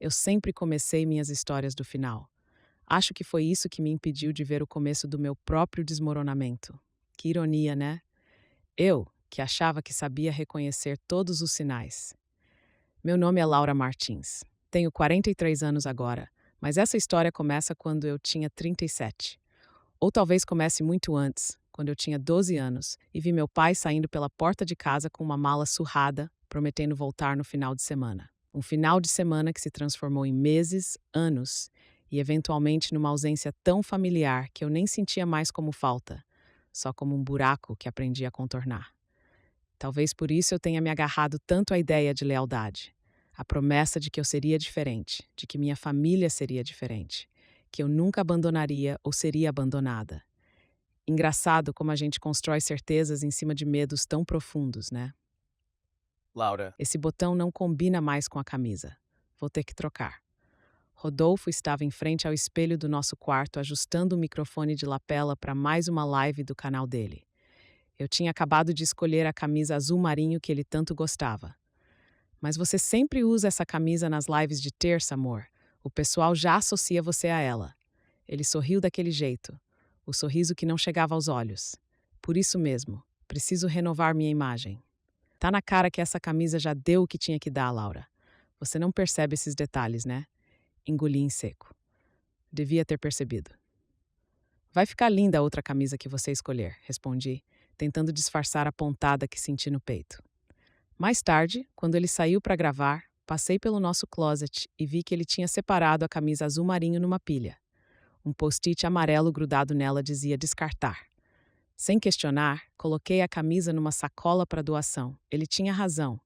Eu sempre comecei minhas histórias do final. Acho que foi isso que me impediu de ver o começo do meu próprio desmoronamento. Que ironia, né? Eu, que achava que sabia reconhecer todos os sinais. Meu nome é Laura Martins. Tenho 43 anos agora, mas essa história começa quando eu tinha 37. Ou talvez comece muito antes, quando eu tinha 12 anos e vi meu pai saindo pela porta de casa com uma mala surrada, prometendo voltar no final de semana. Um final de semana que se transformou em meses, anos e eventualmente numa ausência tão familiar que eu nem sentia mais como falta, só como um buraco que aprendi a contornar. Talvez por isso eu tenha me agarrado tanto à ideia de lealdade, a promessa de que eu seria diferente, de que minha família seria diferente, que eu nunca abandonaria ou seria abandonada. Engraçado como a gente constrói certezas em cima de medos tão profundos, né? Laura, Esse botão não combina mais com a camisa. Vou ter que trocar. Rodolfo estava em frente ao espelho do nosso quarto, ajustando o microfone de lapela para mais uma live do canal dele. Eu tinha acabado de escolher a camisa azul marinho que ele tanto gostava. Mas você sempre usa essa camisa nas lives de terça, amor. O pessoal já associa você a ela. Ele sorriu daquele jeito, o sorriso que não chegava aos olhos. Por isso mesmo, preciso renovar minha imagem. Tá na cara que essa camisa já deu o que tinha que dar, Laura. Você não percebe esses detalhes, né? Engoli em seco. Devia ter percebido. Vai ficar linda a outra camisa que você escolher, respondi, tentando disfarçar a pontada que senti no peito. Mais tarde, quando ele saiu para gravar, passei pelo nosso closet e vi que ele tinha separado a camisa azul marinho numa pilha. Um post-it amarelo grudado nela dizia descartar. Sem questionar, coloquei a camisa numa sacola para doação. Ele tinha razão.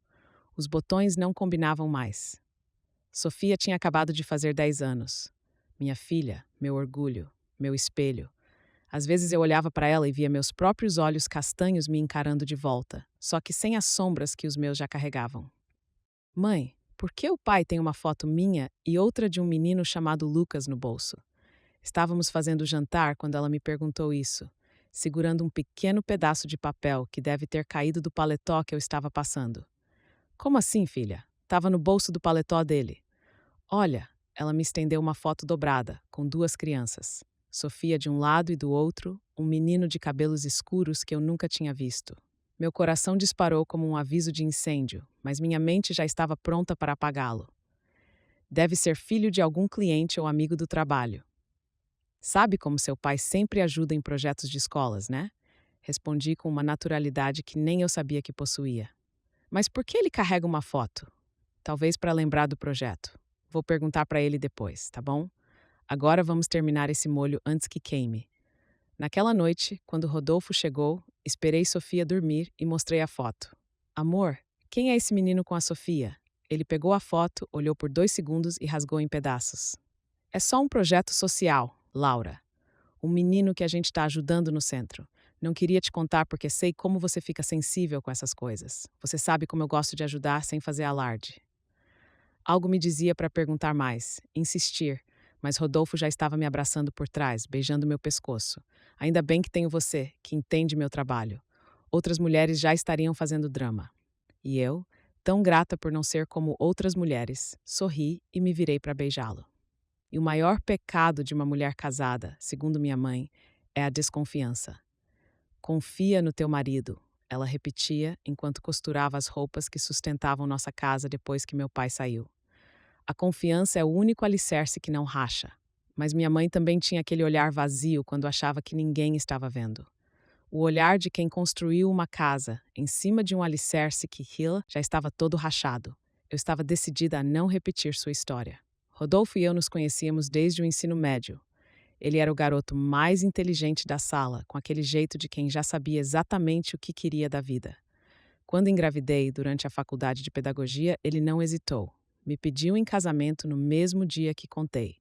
Os botões não combinavam mais. Sofia tinha acabado de fazer 10 anos. Minha filha, meu orgulho, meu espelho. Às vezes eu olhava para ela e via meus próprios olhos castanhos me encarando de volta, só que sem as sombras que os meus já carregavam. Mãe, por que o pai tem uma foto minha e outra de um menino chamado Lucas no bolso? Estávamos fazendo jantar quando ela me perguntou isso, segurando um pequeno pedaço de papel que deve ter caído do paletó que eu estava passando. Como assim, filha? Estava no bolso do paletó dele. Olha, ela me estendeu uma foto dobrada, com duas crianças. Sofia de um lado e do outro, um menino de cabelos escuros que eu nunca tinha visto. Meu coração disparou como um aviso de incêndio, mas minha mente já estava pronta para apagá-lo. Deve ser filho de algum cliente ou amigo do trabalho. Sabe como seu pai sempre ajuda em projetos de escolas, né? Respondi com uma naturalidade que nem eu sabia que possuía. Mas por que ele carrega uma foto? Talvez para lembrar do projeto. Vou perguntar para ele depois, tá bom? Agora vamos terminar esse molho antes que queime. Naquela noite, quando Rodolfo chegou, esperei Sofia dormir e mostrei a foto. Amor, quem é esse menino com a Sofia? Ele pegou a foto, olhou por 2 segundos e rasgou em pedaços. É só um projeto social, Laura. Um menino que a gente está ajudando no centro. Não queria te contar porque sei como você fica sensível com essas coisas. Você sabe como eu gosto de ajudar sem fazer alarde. Algo me dizia para perguntar mais, insistir, mas Rodolfo já estava me abraçando por trás, beijando meu pescoço. Ainda bem que tenho você, que entende meu trabalho. Outras mulheres já estariam fazendo drama. E eu, tão grata por não ser como outras mulheres, sorri e me virei para beijá-lo. E o maior pecado de uma mulher casada, segundo minha mãe, é a desconfiança. Confia no teu marido, ela repetia enquanto costurava as roupas que sustentavam nossa casa depois que meu pai saiu. A confiança é o único alicerce que não racha. Mas minha mãe também tinha aquele olhar vazio quando achava que ninguém estava vendo. O olhar de quem construiu uma casa em cima de um alicerce que Hill já estava todo rachado. Eu estava decidida a não repetir sua história. Rodolfo e eu nos conhecíamos desde o ensino médio. Ele era o garoto mais inteligente da sala, com aquele jeito de quem já sabia exatamente o que queria da vida. Quando engravidei, durante a faculdade de pedagogia, ele não hesitou. Me pediu em casamento no mesmo dia que contei.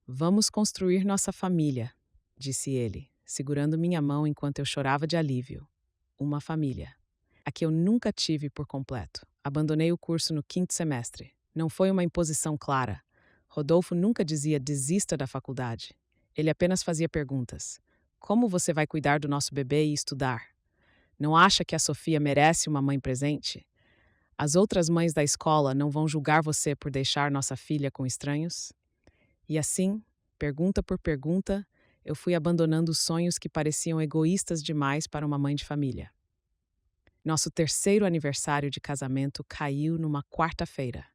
Vamos construir nossa família, disse ele, segurando minha mão enquanto eu chorava de alívio. Uma família. A que eu nunca tive por completo. Abandonei o curso no quinto semestre. Não foi uma imposição clara. Rodolfo nunca dizia desista da faculdade. Ele apenas fazia perguntas. Como você vai cuidar do nosso bebê e estudar? Não acha que a Sofia merece uma mãe presente? As outras mães da escola não vão julgar você por deixar nossa filha com estranhos? E assim, pergunta por pergunta, eu fui abandonando sonhos que pareciam egoístas demais para uma mãe de família. Nosso terceiro aniversário de casamento caiu numa quarta-feira.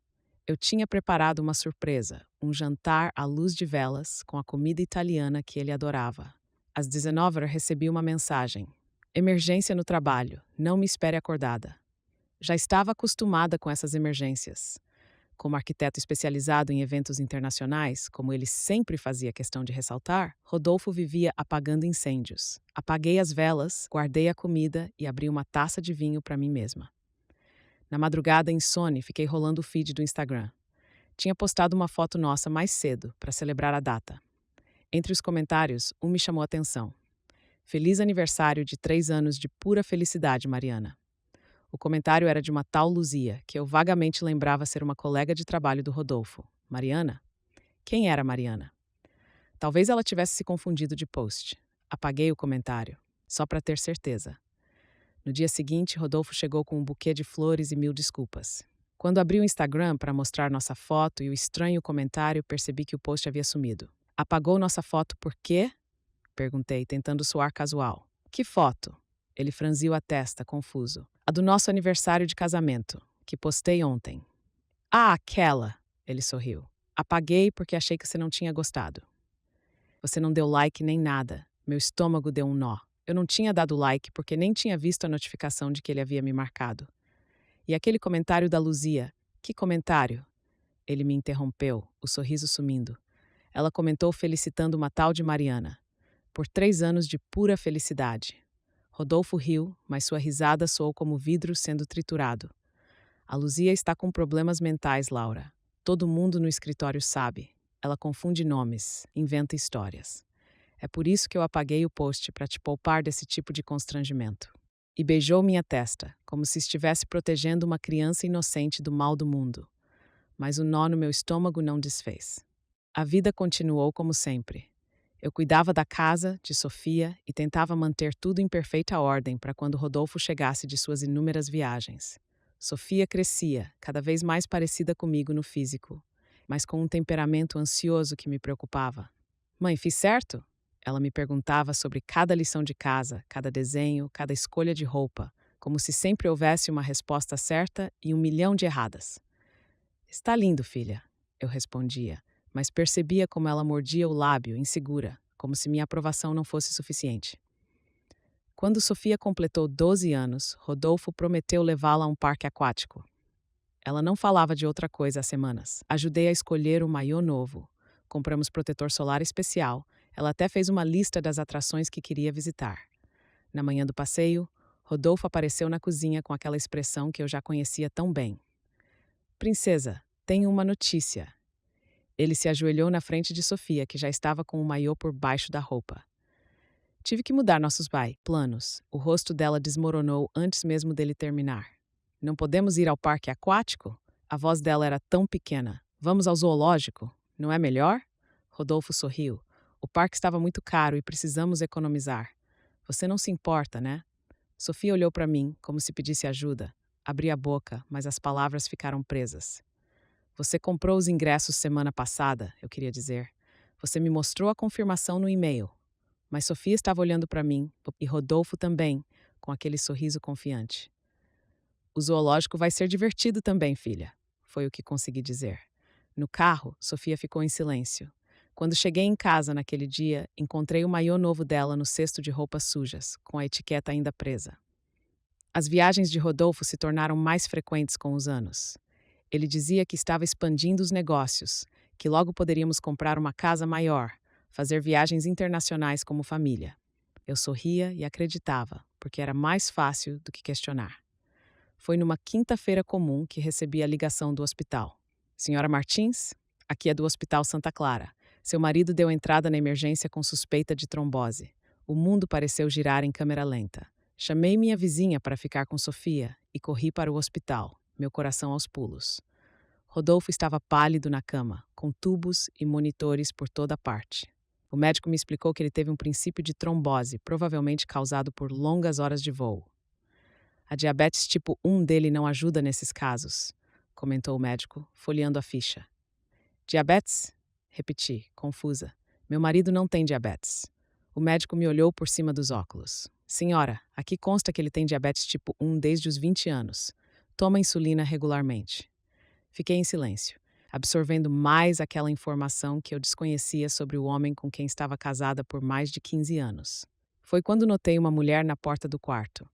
Eu tinha preparado uma surpresa, um jantar à luz de velas com a comida italiana que ele adorava. Às 19 horas recebi uma mensagem. Emergência no trabalho, não me espere acordada. Já estava acostumada com essas emergências. Como arquiteto especializado em eventos internacionais, como ele sempre fazia questão de ressaltar, Rodolfo vivia apagando incêndios. Apaguei as velas, guardei a comida e abri uma taça de vinho para mim mesma. Na madrugada insone, fiquei rolando o feed do Instagram. Tinha postado uma foto nossa mais cedo, para celebrar a data. Entre os comentários, um me chamou a atenção. Feliz aniversário de 3 anos de pura felicidade, Mariana. O comentário era de uma tal Luzia, que eu vagamente lembrava ser uma colega de trabalho do Rodolfo. Mariana? Quem era Mariana? Talvez ela tivesse se confundido de post. Apaguei o comentário, só para ter certeza. No dia seguinte, Rodolfo chegou com um buquê de flores e 1000 desculpas. Quando abri o Instagram para mostrar nossa foto e o estranho comentário, percebi que o post havia sumido. Apagou nossa foto por quê? Perguntei, tentando soar casual. Que foto? Ele franziu a testa, confuso. A do nosso aniversário de casamento, que postei ontem. Ah, aquela! Ele sorriu. Apaguei porque achei que você não tinha gostado. Você não deu like nem nada. Meu estômago deu um nó. Eu não tinha dado like porque nem tinha visto a notificação de que ele havia me marcado. E aquele comentário da Luzia? Que comentário? Ele me interrompeu, o sorriso sumindo. Ela comentou felicitando uma tal de Mariana. Por 3 anos de pura felicidade. Rodolfo riu, mas sua risada soou como vidro sendo triturado. A Luzia está com problemas mentais, Laura. Todo mundo no escritório sabe. Ela confunde nomes, inventa histórias. É por isso que eu apaguei o post para te poupar desse tipo de constrangimento. E beijou minha testa, como se estivesse protegendo uma criança inocente do mal do mundo. Mas o nó no meu estômago não desfez. A vida continuou como sempre. Eu cuidava da casa, de Sofia e tentava manter tudo em perfeita ordem para quando Rodolfo chegasse de suas inúmeras viagens. Sofia crescia, cada vez mais parecida comigo no físico, mas com um temperamento ansioso que me preocupava. Mãe, fiz certo? Ela me perguntava sobre cada lição de casa, cada desenho, cada escolha de roupa, como se sempre houvesse uma resposta certa e 1 milhão de erradas. Está lindo, filha, eu respondia, mas percebia como ela mordia o lábio, insegura, como se minha aprovação não fosse suficiente. Quando Sofia completou 12 anos, Rodolfo prometeu levá-la a um parque aquático. Ela não falava de outra coisa há semanas. Ajudei a escolher o maiô novo. Compramos protetor solar especial. Ela até fez uma lista das atrações que queria visitar. Na manhã do passeio, Rodolfo apareceu na cozinha com aquela expressão que eu já conhecia tão bem. Princesa, tenho uma notícia. Ele se ajoelhou na frente de Sofia, que já estava com o maiô por baixo da roupa. Tive que mudar nossos planos. O rosto dela desmoronou antes mesmo dele terminar. Não podemos ir ao parque aquático? A voz dela era tão pequena. Vamos ao zoológico? Não é melhor? Rodolfo sorriu. O parque estava muito caro e precisamos economizar. Você não se importa, né? Sofia olhou para mim, como se pedisse ajuda. Abri a boca, mas as palavras ficaram presas. Você comprou os ingressos semana passada, eu queria dizer. Você me mostrou a confirmação no e-mail. Mas Sofia estava olhando para mim, e Rodolfo também, com aquele sorriso confiante. O zoológico vai ser divertido também, filha, foi o que consegui dizer. No carro, Sofia ficou em silêncio. Quando cheguei em casa naquele dia, encontrei o maiô novo dela no cesto de roupas sujas, com a etiqueta ainda presa. As viagens de Rodolfo se tornaram mais frequentes com os anos. Ele dizia que estava expandindo os negócios, que logo poderíamos comprar uma casa maior, fazer viagens internacionais como família. Eu sorria e acreditava, porque era mais fácil do que questionar. Foi numa quinta-feira comum que recebi a ligação do hospital. Senhora Martins, aqui é do Hospital Santa Clara. Seu marido deu entrada na emergência com suspeita de trombose. O mundo pareceu girar em câmera lenta. Chamei minha vizinha para ficar com Sofia e corri para o hospital, meu coração aos pulos. Rodolfo estava pálido na cama, com tubos e monitores por toda parte. O médico me explicou que ele teve um princípio de trombose, provavelmente causado por longas horas de voo. A diabetes tipo 1 dele não ajuda nesses casos, comentou o médico, folheando a ficha. Diabetes? Repeti, confusa. Meu marido não tem diabetes. O médico me olhou por cima dos óculos. Senhora, aqui consta que ele tem diabetes tipo 1 desde os 20 anos. Toma insulina regularmente. Fiquei em silêncio, absorvendo mais aquela informação que eu desconhecia sobre o homem com quem estava casada por mais de 15 anos. Foi quando notei uma mulher na porta do quarto.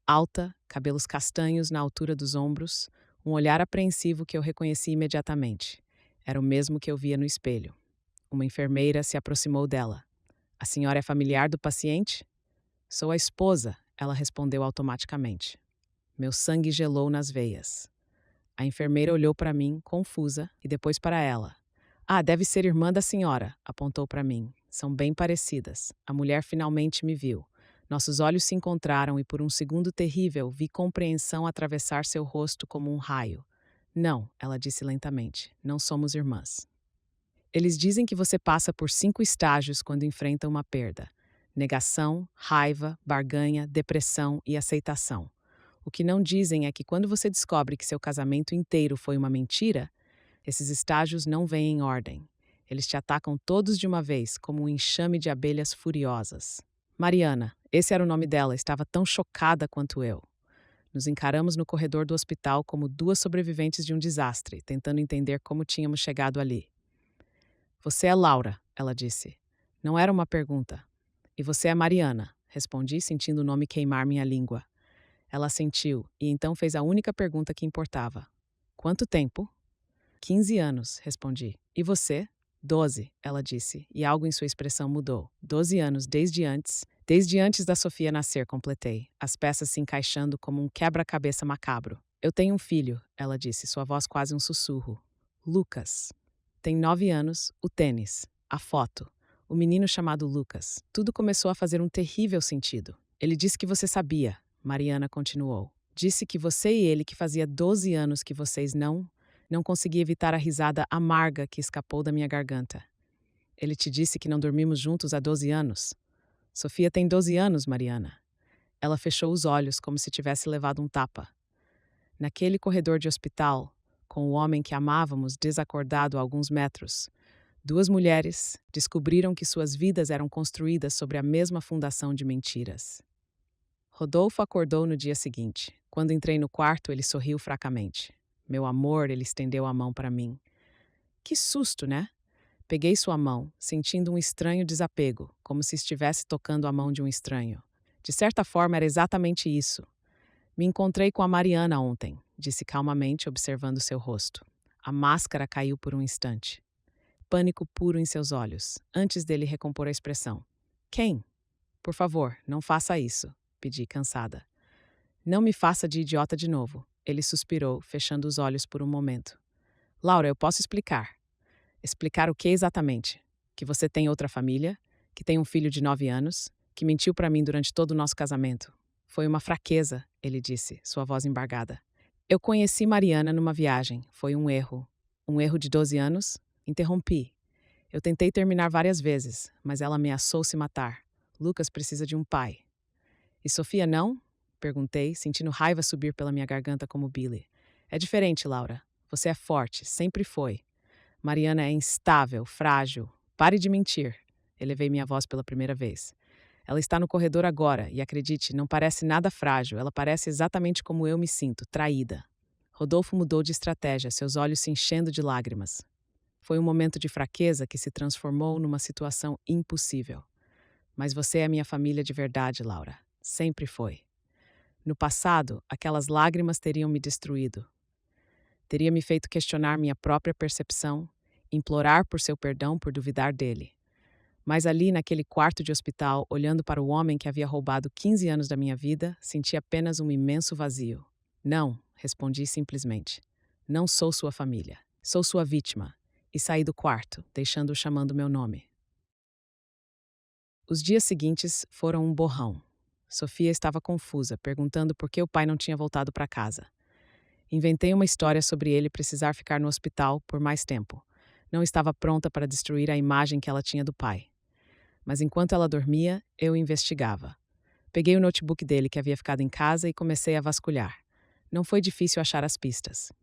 Alta, cabelos castanhos na altura dos ombros, um olhar apreensivo que eu reconheci imediatamente. Era o mesmo que eu via no espelho. Uma enfermeira se aproximou dela. A senhora é familiar do paciente? Sou a esposa, ela respondeu automaticamente. Meu sangue gelou nas veias. A enfermeira olhou para mim, confusa, e depois para ela. Ah, deve ser irmã da senhora, apontou para mim. São bem parecidas. A mulher finalmente me viu. Nossos olhos se encontraram e por um segundo terrível vi compreensão atravessar seu rosto como um raio. Não, ela disse lentamente, não somos irmãs. Eles dizem que você passa por 5 estágios quando enfrenta uma perda: negação, raiva, barganha, depressão e aceitação. O que não dizem é que quando você descobre que seu casamento inteiro foi uma mentira, esses estágios não vêm em ordem. Eles te atacam todos de uma vez, como um enxame de abelhas furiosas. Mariana, esse era o nome dela, estava tão chocada quanto eu. Nos encaramos no corredor do hospital como 2 sobreviventes de um desastre, tentando entender como tínhamos chegado ali. Você é Laura, ela disse. Não era uma pergunta. E você é Mariana, respondi, sentindo o nome queimar minha língua. Ela assentiu e então fez a única pergunta que importava. Quanto tempo? 15 anos, respondi. E você? 12, ela disse, e algo em sua expressão mudou. 12 anos, desde antes da Sofia nascer, completei, as peças se encaixando como um quebra-cabeça macabro. Eu tenho um filho, ela disse, sua voz quase um sussurro. Lucas. Tem 9 anos, o tênis, a foto, o menino chamado Lucas. Tudo começou a fazer um terrível sentido. Ele disse que você sabia, Mariana continuou. Disse que você e ele, que fazia 12 anos que vocês não consegui evitar a risada amarga que escapou da minha garganta. Ele te disse que não dormimos juntos há 12 anos? Sofia tem 12 anos, Mariana. Ela fechou os olhos como se tivesse levado um tapa. Naquele corredor de hospital, com o homem que amávamos desacordado a alguns metros, 2 mulheres descobriram que suas vidas eram construídas sobre a mesma fundação de mentiras. Rodolfo acordou no dia seguinte. Quando entrei no quarto, ele sorriu fracamente. Meu amor, ele estendeu a mão para mim. Que susto, né? Peguei sua mão, sentindo um estranho desapego, como se estivesse tocando a mão de um estranho. De certa forma, era exatamente isso. Me encontrei com a Mariana ontem, disse calmamente, observando seu rosto. A máscara caiu por um instante. Pânico puro em seus olhos, antes dele recompor a expressão. Quem? Por favor, não faça isso, pedi, cansada. Não me faça de idiota de novo. Ele suspirou, fechando os olhos por um momento. Laura, eu posso explicar. Explicar o que exatamente? Que você tem outra família, que tem um filho de 9 anos, que mentiu para mim durante todo o nosso casamento. Foi uma fraqueza, ele disse, sua voz embargada. Eu conheci Mariana numa viagem. Foi um erro. Um erro de 12 anos? Interrompi. Eu tentei terminar várias vezes, mas ela ameaçou se matar. Lucas precisa de um pai. E Sofia não? Perguntei, sentindo raiva subir pela minha garganta como Billy. É diferente, Laura. Você é forte, sempre foi. Mariana é instável, frágil. Pare de mentir. Elevei minha voz pela primeira vez. Ela está no corredor agora e, acredite, não parece nada frágil. Ela parece exatamente como eu me sinto, traída. Rodolfo mudou de estratégia, seus olhos se enchendo de lágrimas. Foi um momento de fraqueza que se transformou numa situação impossível. Mas você é minha família de verdade, Laura. Sempre foi. No passado, aquelas lágrimas teriam me destruído. Teria me feito questionar minha própria percepção, implorar por seu perdão por duvidar dele. Mas ali, naquele quarto de hospital, olhando para o homem que havia roubado 15 anos da minha vida, senti apenas um imenso vazio. Não, respondi simplesmente. Não sou sua família. Sou sua vítima. E saí do quarto, deixando-o chamando meu nome. Os dias seguintes foram um borrão. Sofia estava confusa, perguntando por que o pai não tinha voltado para casa. Inventei uma história sobre ele precisar ficar no hospital por mais tempo. Não estava pronta para destruir a imagem que ela tinha do pai. Mas enquanto ela dormia, eu investigava. Peguei o notebook dele que havia ficado em casa e comecei a vasculhar. Não foi difícil achar as pistas.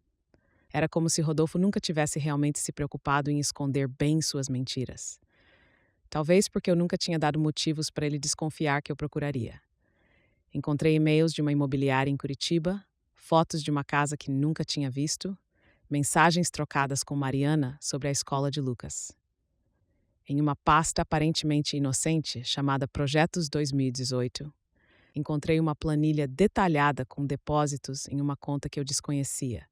Era como se Rodolfo nunca tivesse realmente se preocupado em esconder bem suas mentiras. Talvez porque eu nunca tinha dado motivos para ele desconfiar que eu procuraria. Encontrei e-mails de uma imobiliária em Curitiba, fotos de uma casa que nunca tinha visto, mensagens trocadas com Mariana sobre a escola de Lucas. Em uma pasta aparentemente inocente chamada Projetos 2018, encontrei uma planilha detalhada com depósitos em uma conta que eu desconhecia.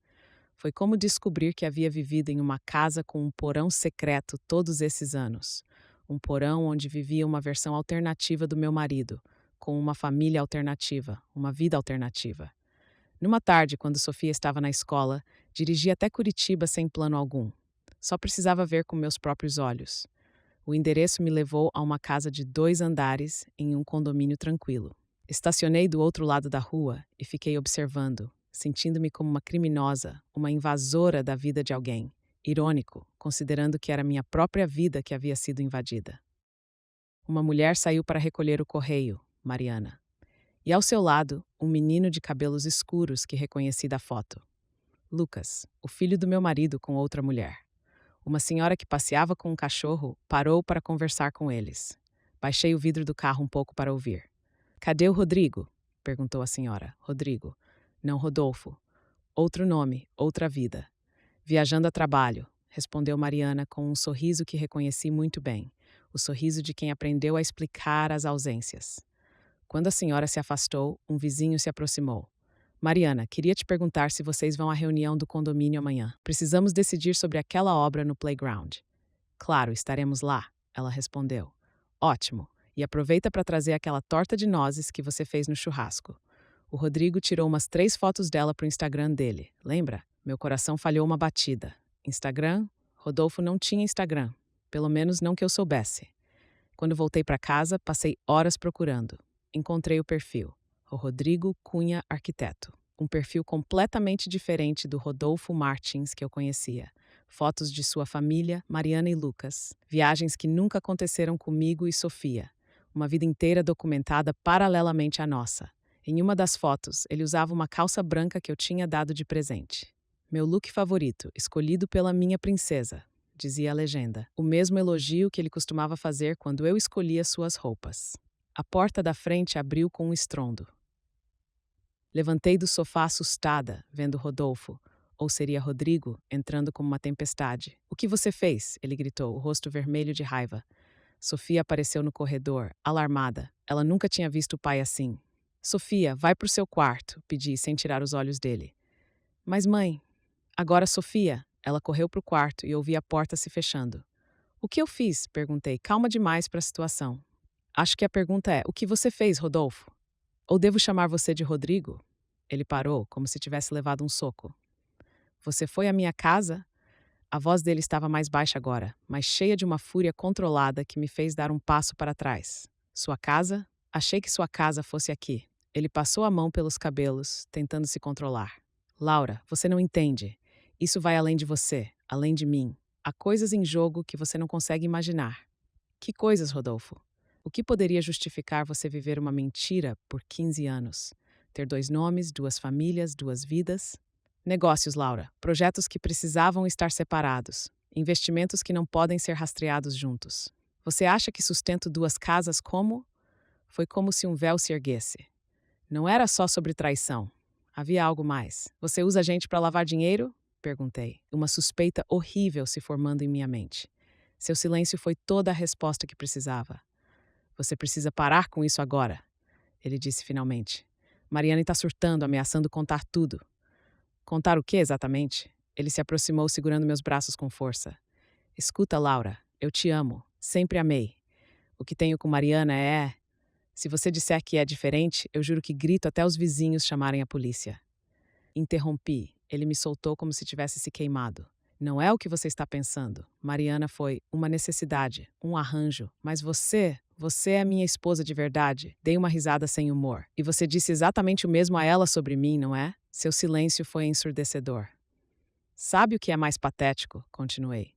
Foi como descobrir que havia vivido em uma casa com um porão secreto todos esses anos. Um porão onde vivia uma versão alternativa do meu marido, com uma família alternativa, uma vida alternativa. Numa tarde, quando Sofia estava na escola, dirigi até Curitiba sem plano algum. Só precisava ver com meus próprios olhos. O endereço me levou a uma casa de 2 andares em um condomínio tranquilo. Estacionei do outro lado da rua e fiquei observando, sentindo-me como uma criminosa, uma invasora da vida de alguém. Irônico, considerando que era minha própria vida que havia sido invadida. Uma mulher saiu para recolher o correio, Mariana. E ao seu lado, um menino de cabelos escuros que reconheci da foto. Lucas, o filho do meu marido com outra mulher. Uma senhora que passeava com um cachorro parou para conversar com eles. Baixei o vidro do carro um pouco para ouvir. "Cadê o Rodrigo?" perguntou a senhora. "Rodrigo." "Não, Rodolfo. Outro nome, outra vida." "Viajando a trabalho", respondeu Mariana com um sorriso que reconheci muito bem. O sorriso de quem aprendeu a explicar as ausências. Quando a senhora se afastou, um vizinho se aproximou. "Mariana, queria te perguntar se vocês vão à reunião do condomínio amanhã. Precisamos decidir sobre aquela obra no playground." "Claro, estaremos lá", ela respondeu. "Ótimo. E aproveita para trazer aquela torta de nozes que você fez no churrasco." O Rodrigo tirou umas 3 fotos dela para o Instagram dele. Lembra? Meu coração falhou uma batida. Instagram? Rodolfo não tinha Instagram. Pelo menos não que eu soubesse. Quando voltei para casa, passei horas procurando. Encontrei o perfil. O Rodrigo Cunha Arquiteto. Um perfil completamente diferente do Rodolfo Martins que eu conhecia. Fotos de sua família, Mariana e Lucas. Viagens que nunca aconteceram comigo e Sofia. Uma vida inteira documentada paralelamente à nossa. Em uma das fotos, ele usava uma calça branca que eu tinha dado de presente. "Meu look favorito, escolhido pela minha princesa", dizia a legenda. O mesmo elogio que ele costumava fazer quando eu escolhia suas roupas. A porta da frente abriu com um estrondo. Levantei do sofá assustada, vendo Rodolfo, ou seria Rodrigo, entrando como uma tempestade. "O que você fez?" ele gritou, o rosto vermelho de raiva. Sofia apareceu no corredor, alarmada. Ela nunca tinha visto o pai assim. "Sofia, vai pro seu quarto", pedi, sem tirar os olhos dele. "Mas mãe..." "Agora, Sofia." Ela correu pro quarto e ouvi a porta se fechando. "O que eu fiz?" perguntei, calma demais para a situação. "Acho que a pergunta é, o que você fez, Rodolfo? Ou devo chamar você de Rodrigo?" Ele parou, como se tivesse levado um soco. "Você foi à minha casa?" A voz dele estava mais baixa agora, mas cheia de uma fúria controlada que me fez dar um passo para trás. "Sua casa? Achei que sua casa fosse aqui." Ele passou a mão pelos cabelos, tentando se controlar. "Laura, você não entende. Isso vai além de você, além de mim. Há coisas em jogo que você não consegue imaginar." "Que coisas, Rodolfo? O que poderia justificar você viver uma mentira por 15 anos? Ter 2 nomes, 2 famílias, 2 vidas?" "Negócios, Laura. Projetos que precisavam estar separados. Investimentos que não podem ser rastreados juntos. Você acha que sustento 2 casas como?" Foi como se um véu se erguesse. Não era só sobre traição. Havia algo mais. "Você usa gente para lavar dinheiro?" perguntei, uma suspeita horrível se formando em minha mente. Seu silêncio foi toda a resposta que precisava. "Você precisa parar com isso agora", ele disse finalmente. "Mariana está surtando, ameaçando contar tudo." "Contar o que exatamente?" Ele se aproximou segurando meus braços com força. "Escuta, Laura, eu te amo, sempre amei. O que tenho com Mariana é... Se você disser que é diferente, eu juro que grito até os vizinhos chamarem a polícia." Interrompi. Ele me soltou como se tivesse se queimado. "Não é o que você está pensando. Mariana foi uma necessidade, um arranjo. Mas você é minha esposa de verdade." Dei uma risada sem humor. "E você disse exatamente o mesmo a ela sobre mim, não é?" Seu silêncio foi ensurdecedor. "Sabe o que é mais patético?" continuei.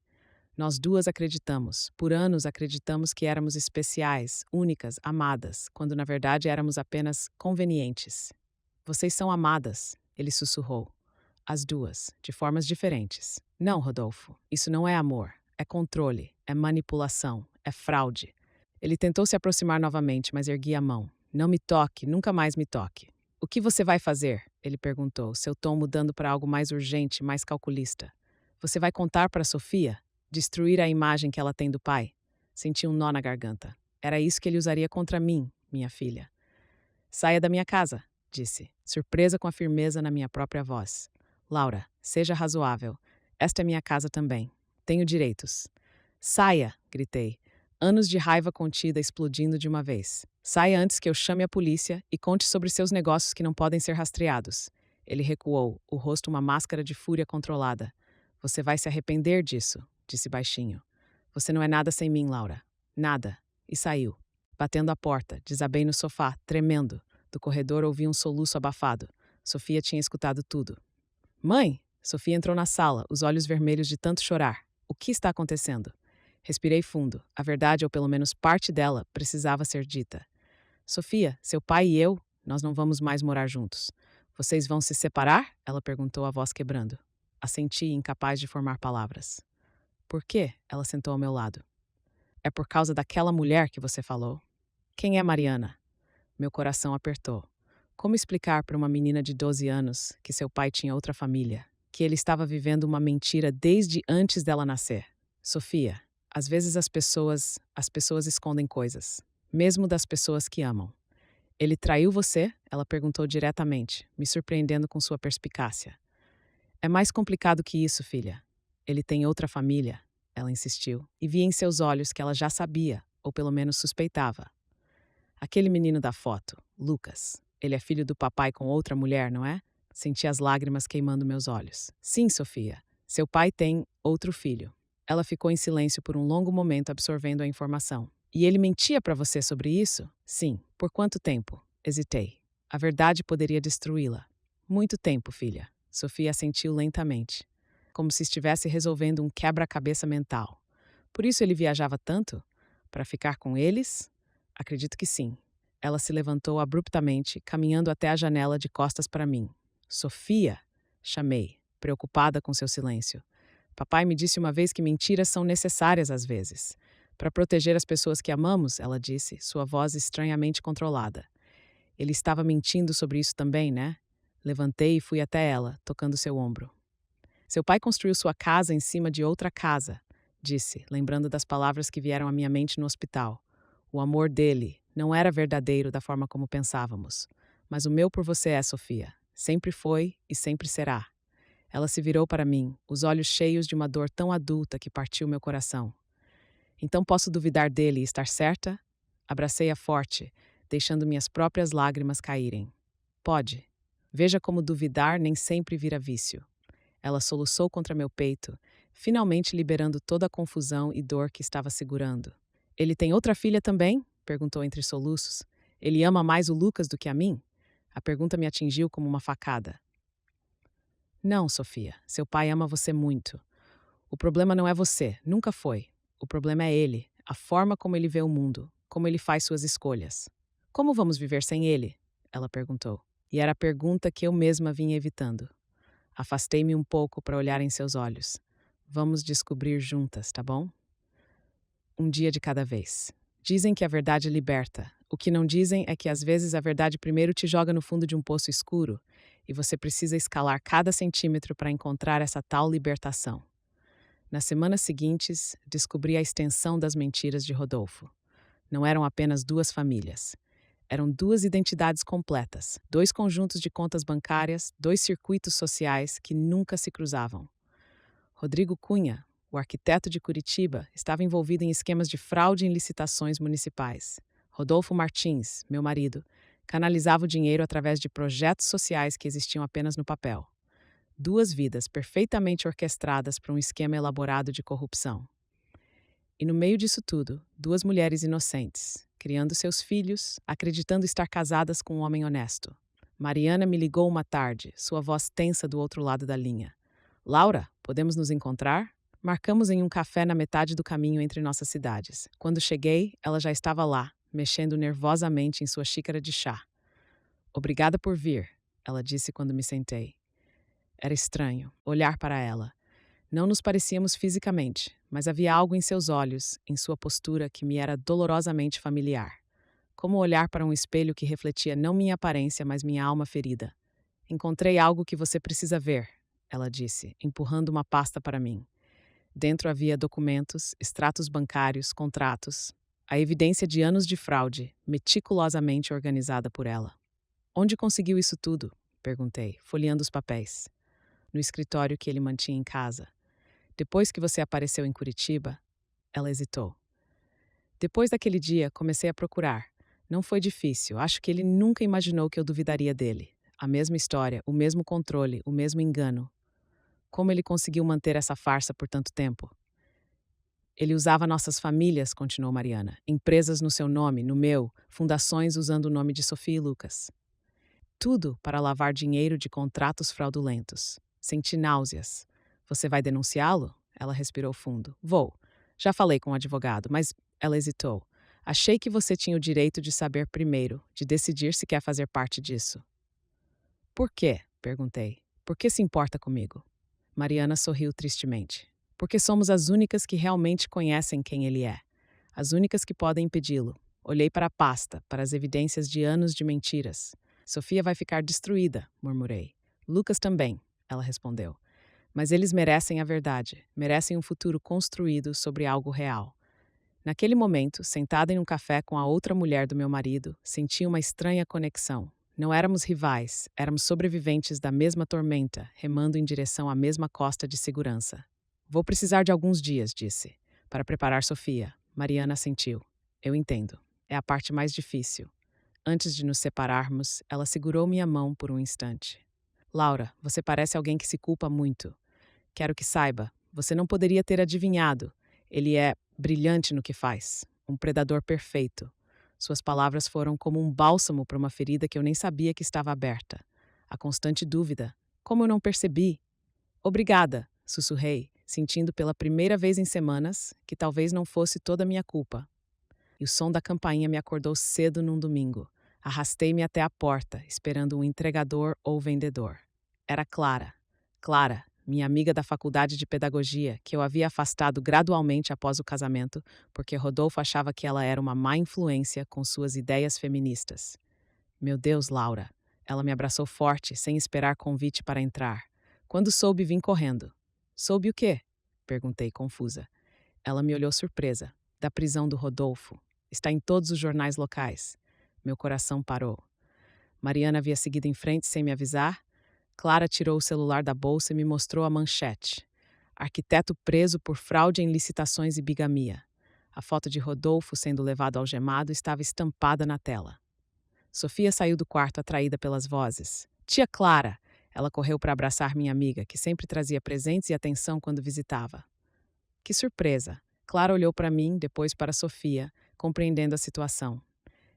Nós duas acreditamos, por anos acreditamos que éramos especiais, únicas, amadas, quando na verdade éramos apenas convenientes. Vocês são amadas, ele sussurrou. As duas, de formas diferentes. Não, Rodolfo, isso não é amor. É controle, é manipulação, é fraude. Ele tentou se aproximar novamente, mas ergui a mão. Não me toque, nunca mais me toque. O que você vai fazer? Ele perguntou, seu tom mudando para algo mais urgente, mais calculista. Você vai contar para Sofia? Destruir a imagem que ela tem do pai? Senti um nó na garganta. Era isso que ele usaria contra mim, minha filha. Saia da minha casa, disse, surpresa com a firmeza na minha própria voz. Laura, seja razoável. Esta é minha casa também. Tenho direitos. Saia, gritei, anos de raiva contida explodindo de uma vez. Saia antes que eu chame a polícia e conte sobre seus negócios que não podem ser rastreados. Ele recuou, o rosto uma máscara de fúria controlada. Você vai se arrepender disso, disse baixinho. Você não é nada sem mim, Laura. Nada. E saiu. Batendo a porta, desabei no sofá, tremendo. Do corredor ouvi um soluço abafado. Sofia tinha escutado tudo. Mãe! Sofia entrou na sala, os olhos vermelhos de tanto chorar. O que está acontecendo? Respirei fundo. A verdade, ou pelo menos parte dela, precisava ser dita. Sofia, seu pai e eu, nós não vamos mais morar juntos. Vocês vão se separar? Ela perguntou, a voz quebrando. Assenti, incapaz de formar palavras. Por quê? Ela sentou ao meu lado. É por causa daquela mulher que você falou. Quem é Mariana? Meu coração apertou. Como explicar para uma menina de 12 anos que seu pai tinha outra família, que ele estava vivendo uma mentira desde antes dela nascer? Sofia, às vezes as pessoas escondem coisas, mesmo das pessoas que amam. Ele traiu você? Ela perguntou diretamente, me surpreendendo com sua perspicácia. É mais complicado que isso, filha. Ele tem outra família, ela insistiu, e vi em seus olhos que ela já sabia, ou pelo menos suspeitava. Aquele menino da foto, Lucas. Ele é filho do papai com outra mulher, não é? Senti as lágrimas queimando meus olhos. Sim, Sofia. Seu pai tem outro filho. Ela ficou em silêncio por um longo momento absorvendo a informação. E ele mentia para você sobre isso? Sim. Por quanto tempo? Hesitei. A verdade poderia destruí-la. Muito tempo, filha. Sofia assentiu lentamente, como se estivesse resolvendo um quebra-cabeça mental. Por isso ele viajava tanto? Para ficar com eles? Acredito que sim. Ela se levantou abruptamente, caminhando até a janela de costas para mim. Sofia! Chamei, preocupada com seu silêncio. Papai me disse uma vez que mentiras são necessárias às vezes. Para proteger as pessoas que amamos, ela disse, sua voz estranhamente controlada. Ele estava mentindo sobre isso também, né? Levantei e fui até ela, tocando seu ombro. Seu pai construiu sua casa em cima de outra casa, disse, lembrando das palavras que vieram à minha mente no hospital. O amor dele não era verdadeiro da forma como pensávamos. Mas o meu por você é, Sofia. Sempre foi e sempre será. Ela se virou para mim, os olhos cheios de uma dor tão adulta que partiu meu coração. Então posso duvidar dele e estar certa? Abracei-a forte, deixando minhas próprias lágrimas caírem. Pode. Veja como duvidar nem sempre vira vício. Ela soluçou contra meu peito, finalmente liberando toda a confusão e dor que estava segurando. Ele tem outra filha também? Perguntou entre soluços. Ele ama mais o Lucas do que a mim? A pergunta me atingiu como uma facada. Não, Sofia. Seu pai ama você muito. O problema não é você, nunca foi. O problema é ele, a forma como ele vê o mundo, como ele faz suas escolhas. Como vamos viver sem ele? Ela perguntou. E era a pergunta que eu mesma vinha evitando. Afastei-me um pouco para olhar em seus olhos. Vamos descobrir juntas, tá bom? Um dia de cada vez. Dizem que a verdade liberta. O que não dizem é que às vezes a verdade primeiro te joga no fundo de um poço escuro e você precisa escalar cada centímetro para encontrar essa tal libertação. Nas semanas seguintes, descobri a extensão das mentiras de Rodolfo. Não eram apenas duas famílias. Eram duas identidades completas, dois conjuntos de contas bancárias, dois circuitos sociais que nunca se cruzavam. Rodrigo Cunha, o arquiteto de Curitiba, estava envolvido em esquemas de fraude em licitações municipais. Rodolfo Martins, meu marido, canalizava o dinheiro através de projetos sociais que existiam apenas no papel. Duas vidas perfeitamente orquestradas para um esquema elaborado de corrupção. E no meio disso tudo, duas mulheres inocentes, criando seus filhos, acreditando estar casadas com um homem honesto. Mariana me ligou uma tarde, sua voz tensa do outro lado da linha. Laura, podemos nos encontrar? Marcamos em um café na metade do caminho entre nossas cidades. Quando cheguei, ela já estava lá, mexendo nervosamente em sua xícara de chá. Obrigada por vir, ela disse quando me sentei. Era estranho olhar para ela. Não nos parecíamos fisicamente, mas havia algo em seus olhos, em sua postura, que me era dolorosamente familiar. Como olhar para um espelho que refletia não minha aparência, mas minha alma ferida. Encontrei algo que você precisa ver, ela disse, empurrando uma pasta para mim. Dentro havia documentos, extratos bancários, contratos, a evidência de anos de fraude, meticulosamente organizada por ela. Onde conseguiu isso tudo? Perguntei, folheando os papéis. No escritório que ele mantinha em casa. Depois que você apareceu em Curitiba, ela hesitou. Depois daquele dia, comecei a procurar. Não foi difícil, acho que ele nunca imaginou que eu duvidaria dele. A mesma história, o mesmo controle, o mesmo engano. Como ele conseguiu manter essa farsa por tanto tempo? Ele usava nossas famílias, continuou Mariana. Empresas no seu nome, no meu, fundações usando o nome de Sofia e Lucas. Tudo para lavar dinheiro de contratos fraudulentos. Senti náuseas. Você vai denunciá-lo? Ela respirou fundo. Vou. Já falei com o advogado, mas ela hesitou. Achei que você tinha o direito de saber primeiro, de decidir se quer fazer parte disso. Por quê? Perguntei. Por que se importa comigo? Mariana sorriu tristemente. Porque somos as únicas que realmente conhecem quem ele é. As únicas que podem impedi-lo. Olhei para a pasta, para as evidências de anos de mentiras. Sofia vai ficar destruída, murmurei. Lucas também, ela respondeu. Mas eles merecem a verdade, merecem um futuro construído sobre algo real. Naquele momento, sentada em um café com a outra mulher do meu marido, senti uma estranha conexão. Não éramos rivais, éramos sobreviventes da mesma tormenta, remando em direção à mesma costa de segurança. Vou precisar de alguns dias, disse, para preparar Sofia. Mariana assentiu. Eu entendo. É a parte mais difícil. Antes de nos separarmos, ela segurou minha mão por um instante. Laura, você parece alguém que se culpa muito. Quero que saiba, você não poderia ter adivinhado. Ele é brilhante no que faz, um predador perfeito. Suas palavras foram como um bálsamo para uma ferida que eu nem sabia que estava aberta. A constante dúvida. Como eu não percebi? Obrigada, sussurrei, sentindo pela primeira vez em semanas que talvez não fosse toda minha culpa. E o som da campainha me acordou cedo num domingo. Arrastei-me até a porta, esperando um entregador ou vendedor. Era Clara. Clara, minha amiga da faculdade de pedagogia, que eu havia afastado gradualmente após o casamento, porque Rodolfo achava que ela era uma má influência com suas ideias feministas. Meu Deus, Laura. Ela me abraçou forte, sem esperar convite para entrar. Quando soube, vim correndo. Soube o quê? Perguntei, confusa. Ela me olhou surpresa. Da prisão do Rodolfo. Está em todos os jornais locais. Meu coração parou. Mariana havia seguido em frente sem me avisar. Clara tirou o celular da bolsa e me mostrou a manchete. Arquiteto preso por fraude em licitações e bigamia. A foto de Rodolfo sendo levado algemado estava estampada na tela. Sofia saiu do quarto atraída pelas vozes. Tia Clara! Ela correu para abraçar minha amiga, que sempre trazia presentes e atenção quando visitava. Que surpresa! Clara olhou para mim, depois para Sofia, compreendendo a situação.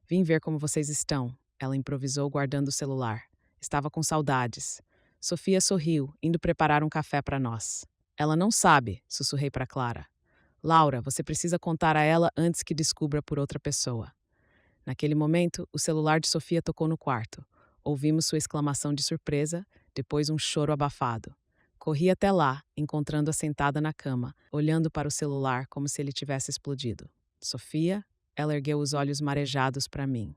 Vim ver como vocês estão, ela improvisou guardando o celular. Estava com saudades. Sofia sorriu, indo preparar um café para nós. Ela não sabe, sussurrei para Clara. Laura, você precisa contar a ela antes que descubra por outra pessoa. Naquele momento, o celular de Sofia tocou no quarto. Ouvimos sua exclamação de surpresa, depois um choro abafado. Corri até lá, encontrando-a sentada na cama, olhando para o celular como se ele tivesse explodido. Sofia? Ela ergueu os olhos marejados para mim.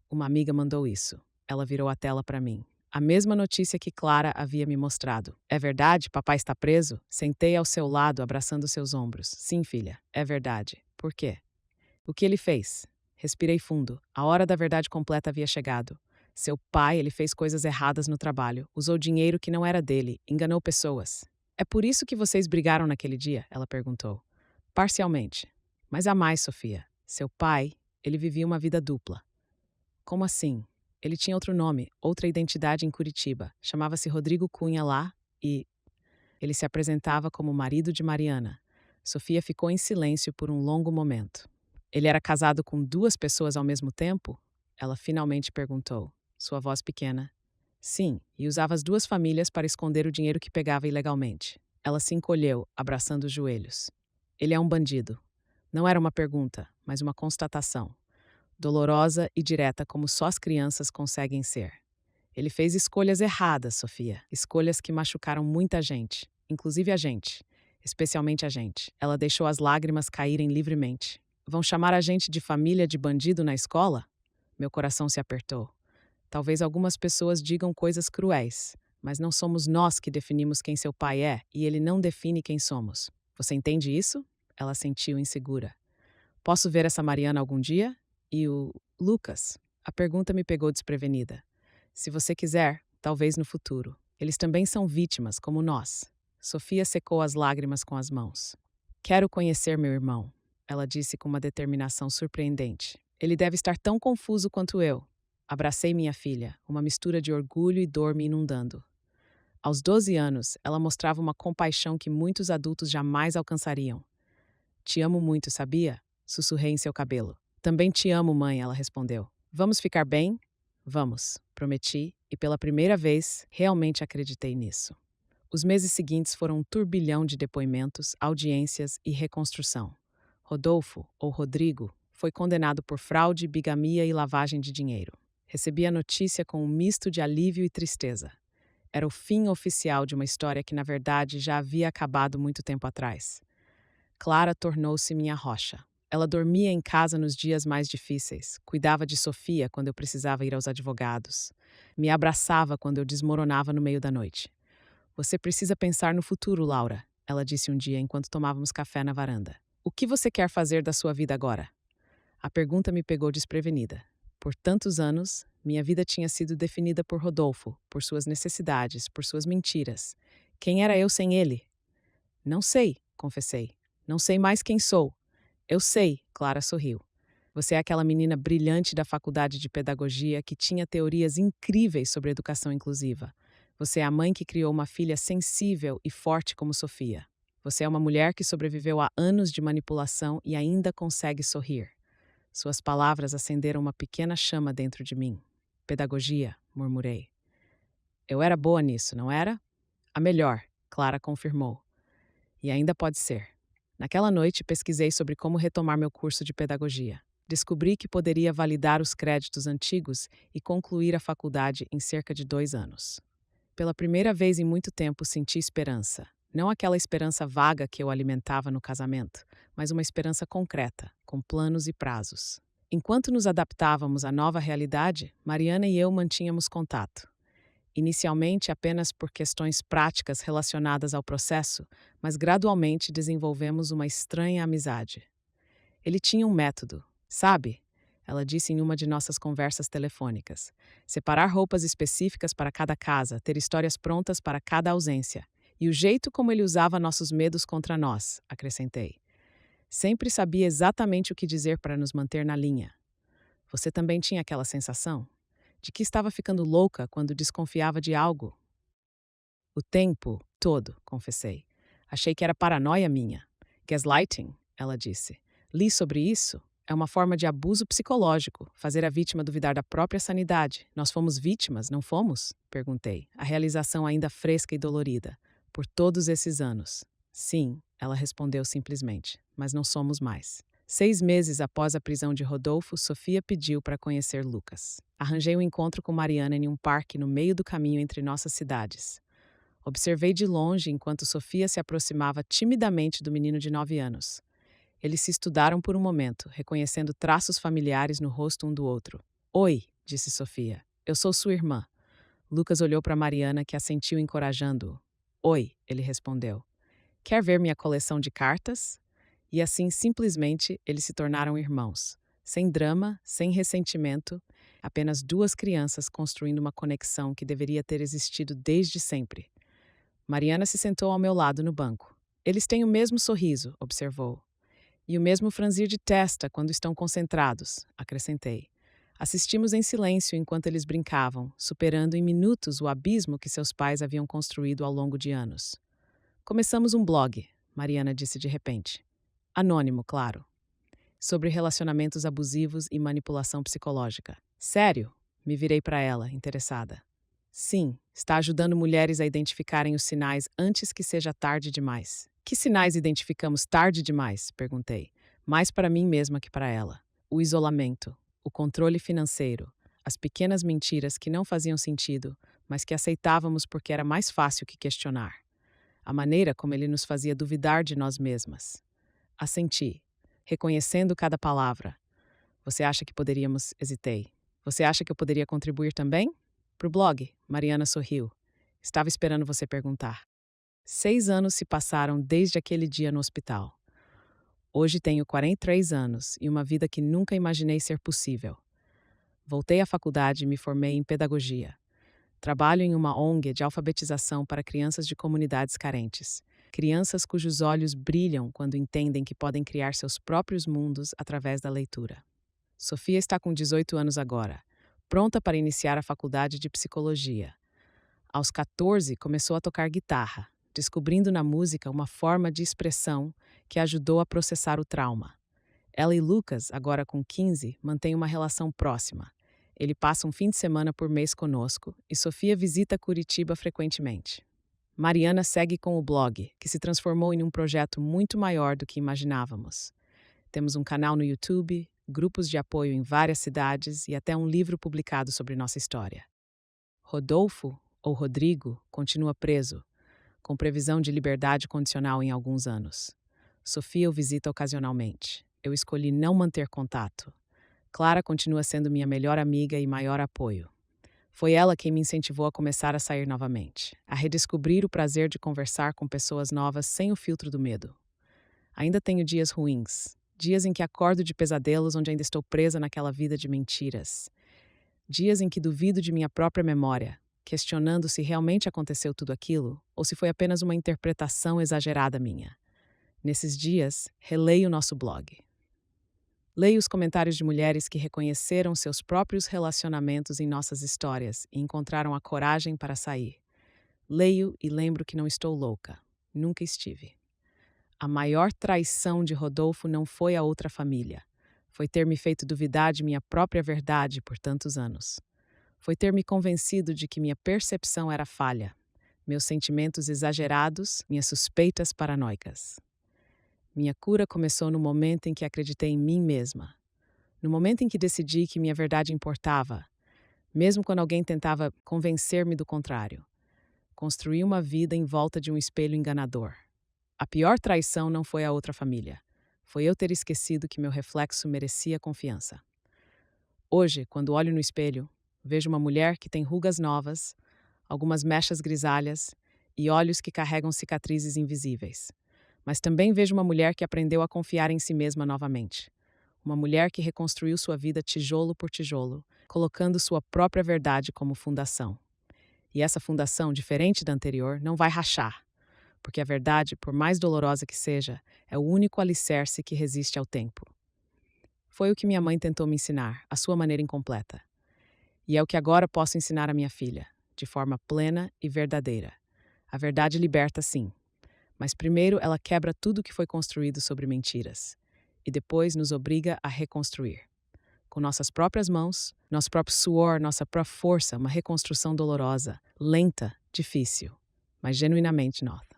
Uma amiga mandou isso. Ela virou a tela para mim. A mesma notícia que Clara havia me mostrado. É verdade? Papai está preso? Sentei ao seu lado, abraçando seus ombros. Sim, filha, é verdade. Por quê? O que ele fez? Respirei fundo. A hora da verdade completa havia chegado. Seu pai, ele fez coisas erradas no trabalho, usou dinheiro que não era dele, enganou pessoas. É por isso que vocês brigaram naquele dia? Ela perguntou. Parcialmente. Mas há mais, Sofia. Seu pai, ele vivia uma vida dupla. Como assim? Ele tinha outro nome, outra identidade em Curitiba. Chamava-se Rodrigo Cunha lá e ele se apresentava como o marido de Mariana. Sofia ficou em silêncio por um longo momento. Ele era casado com duas pessoas ao mesmo tempo? Ela finalmente perguntou, sua voz pequena. Sim, e usava as duas famílias para esconder o dinheiro que pegava ilegalmente. Ela se encolheu, abraçando os joelhos. Ele é um bandido. Não era uma pergunta, mas uma constatação. Dolorosa e direta como só as crianças conseguem ser. Ele fez escolhas erradas, Sofia. Escolhas que machucaram muita gente, inclusive a gente. Especialmente a gente. Ela deixou as lágrimas caírem livremente. Vão chamar a gente de família de bandido na escola? Meu coração se apertou. Talvez algumas pessoas digam coisas cruéis, mas não somos nós que definimos quem seu pai é e ele não define quem somos. Você entende isso? Ela sentiu insegura. Posso ver essa Mariana algum dia? E o Lucas? A pergunta me pegou desprevenida. Se você quiser, talvez no futuro. Eles também são vítimas, como nós. Sofia secou as lágrimas com as mãos. Quero conhecer meu irmão, ela disse com uma determinação surpreendente. Ele deve estar tão confuso quanto eu. Abracei minha filha, uma mistura de orgulho e dor me inundando. Aos 12 anos, ela mostrava uma compaixão que muitos adultos jamais alcançariam. Te amo muito, sabia? Sussurrei em seu cabelo. Também te amo, mãe, ela respondeu. Vamos ficar bem? Vamos, prometi, e pela primeira vez, realmente acreditei nisso. Os meses seguintes foram um turbilhão de depoimentos, audiências e reconstrução. Rodolfo, ou Rodrigo, foi condenado por fraude, bigamia e lavagem de dinheiro. Recebi a notícia com um misto de alívio e tristeza. Era o fim oficial de uma história que, na verdade, já havia acabado muito tempo atrás. Clara tornou-se minha rocha. Ela dormia em casa nos dias mais difíceis, cuidava de Sofia quando eu precisava ir aos advogados, me abraçava quando eu desmoronava no meio da noite. Você precisa pensar no futuro, Laura, ela disse um dia enquanto tomávamos café na varanda. O que você quer fazer da sua vida agora? A pergunta me pegou desprevenida. Por tantos anos, minha vida tinha sido definida por Rodolfo, por suas necessidades, por suas mentiras. Quem era eu sem ele? Não sei, confessei. Não sei mais quem sou. Eu sei, Clara sorriu. Você é aquela menina brilhante da faculdade de pedagogia que tinha teorias incríveis sobre educação inclusiva. Você é a mãe que criou uma filha sensível e forte como Sofia. Você é uma mulher que sobreviveu a anos de manipulação e ainda consegue sorrir. Suas palavras acenderam uma pequena chama dentro de mim. Pedagogia, murmurei. Eu era boa nisso, não era? A melhor, Clara confirmou. E ainda pode ser. Naquela noite, pesquisei sobre como retomar meu curso de pedagogia. Descobri que poderia validar os créditos antigos e concluir a faculdade em cerca de 2 anos. Pela primeira vez em muito tempo, senti esperança. Não aquela esperança vaga que eu alimentava no casamento, mas uma esperança concreta, com planos e prazos. Enquanto nos adaptávamos à nova realidade, Mariana e eu mantínhamos contato. Inicialmente apenas por questões práticas relacionadas ao processo, mas gradualmente desenvolvemos uma estranha amizade. Ele tinha um método, sabe? Ela disse em uma de nossas conversas telefônicas. Separar roupas específicas para cada casa, ter histórias prontas para cada ausência. E o jeito como ele usava nossos medos contra nós, acrescentei. Sempre sabia exatamente o que dizer para nos manter na linha. Você também tinha aquela sensação? De que estava ficando louca quando desconfiava de algo? O tempo todo, confessei. Achei que era paranoia minha. Gaslighting, ela disse. Li sobre isso. É uma forma de abuso psicológico, fazer a vítima duvidar da própria sanidade. Nós fomos vítimas, não fomos? Perguntei, a realização ainda fresca e dolorida. Por todos esses anos. Sim, ela respondeu simplesmente, mas não somos mais. 6 meses após a prisão de Rodolfo, Sofia pediu para conhecer Lucas. Arranjei um encontro com Mariana em um parque no meio do caminho entre nossas cidades. Observei de longe enquanto Sofia se aproximava timidamente do menino de 9 anos. Eles se estudaram por um momento, reconhecendo traços familiares no rosto um do outro. Oi, disse Sofia. Eu sou sua irmã. Lucas olhou para Mariana, que assentiu encorajando-o. Oi, ele respondeu. Quer ver minha coleção de cartas? E assim, simplesmente, eles se tornaram irmãos. Sem drama, sem ressentimento, apenas duas crianças construindo uma conexão que deveria ter existido desde sempre. Mariana se sentou ao meu lado no banco. Eles têm o mesmo sorriso, observou. E o mesmo franzir de testa quando estão concentrados, acrescentei. Assistimos em silêncio enquanto eles brincavam, superando em minutos o abismo que seus pais haviam construído ao longo de anos. Começamos um blog, Mariana disse de repente. Anônimo, claro. Sobre relacionamentos abusivos e manipulação psicológica. Sério? Me virei para ela, interessada. Sim, está ajudando mulheres a identificarem os sinais antes que seja tarde demais. Que sinais identificamos tarde demais? Perguntei, mais para mim mesma que para ela. O isolamento, o controle financeiro, as pequenas mentiras que não faziam sentido, mas que aceitávamos porque era mais fácil que questionar. A maneira como ele nos fazia duvidar de nós mesmas. Assenti, reconhecendo cada palavra. Você acha que poderíamos? Hesitei. Você acha que eu poderia contribuir também? Pro blog, Mariana sorriu. Estava esperando você perguntar. 6 anos se passaram desde aquele dia no hospital. Hoje tenho 43 anos e uma vida que nunca imaginei ser possível. Voltei à faculdade e me formei em pedagogia. Trabalho em uma ONG de alfabetização para crianças de comunidades carentes. Crianças cujos olhos brilham quando entendem que podem criar seus próprios mundos através da leitura. Sofia está com 18 anos agora, pronta para iniciar a faculdade de psicologia. Aos 14, começou a tocar guitarra, descobrindo na música uma forma de expressão que ajudou a processar o trauma. Ela e Lucas, agora com 15, mantêm uma relação próxima. Ele passa um fim de semana por mês conosco e Sofia visita Curitiba frequentemente. Mariana segue com o blog, que se transformou em um projeto muito maior do que imaginávamos. Temos um canal no YouTube, grupos de apoio em várias cidades e até um livro publicado sobre nossa história. Rodolfo, ou Rodrigo, continua preso, com previsão de liberdade condicional em alguns anos. Sofia o visita ocasionalmente. Eu escolhi não manter contato. Clara continua sendo minha melhor amiga e maior apoio. Foi ela quem me incentivou a começar a sair novamente, a redescobrir o prazer de conversar com pessoas novas sem o filtro do medo. Ainda tenho dias ruins, dias em que acordo de pesadelos onde ainda estou presa naquela vida de mentiras. Dias em que duvido de minha própria memória, questionando se realmente aconteceu tudo aquilo ou se foi apenas uma interpretação exagerada minha. Nesses dias, releio nosso blog. Leio os comentários de mulheres que reconheceram seus próprios relacionamentos em nossas histórias e encontraram a coragem para sair. Leio e lembro que não estou louca. Nunca estive. A maior traição de Rodolfo não foi a outra família. Foi ter me feito duvidar de minha própria verdade por tantos anos. Foi ter me convencido de que minha percepção era falha, meus sentimentos exagerados, minhas suspeitas paranoicas. Minha cura começou no momento em que acreditei em mim mesma. No momento em que decidi que minha verdade importava, mesmo quando alguém tentava convencer-me do contrário. Construí uma vida em volta de um espelho enganador. A pior traição não foi a outra família. Foi eu ter esquecido que meu reflexo merecia confiança. Hoje, quando olho no espelho, vejo uma mulher que tem rugas novas, algumas mechas grisalhas e olhos que carregam cicatrizes invisíveis. Mas também vejo uma mulher que aprendeu a confiar em si mesma novamente. Uma mulher que reconstruiu sua vida tijolo por tijolo, colocando sua própria verdade como fundação. E essa fundação, diferente da anterior, não vai rachar, porque a verdade, por mais dolorosa que seja, é o único alicerce que resiste ao tempo. Foi o que minha mãe tentou me ensinar, à sua maneira incompleta. E é o que agora posso ensinar à minha filha, de forma plena e verdadeira. A verdade liberta, sim. Mas primeiro ela quebra tudo que foi construído sobre mentiras. E depois nos obriga a reconstruir. Com nossas próprias mãos, nosso próprio suor, nossa própria força, uma reconstrução dolorosa, lenta, difícil, mas genuinamente nossa.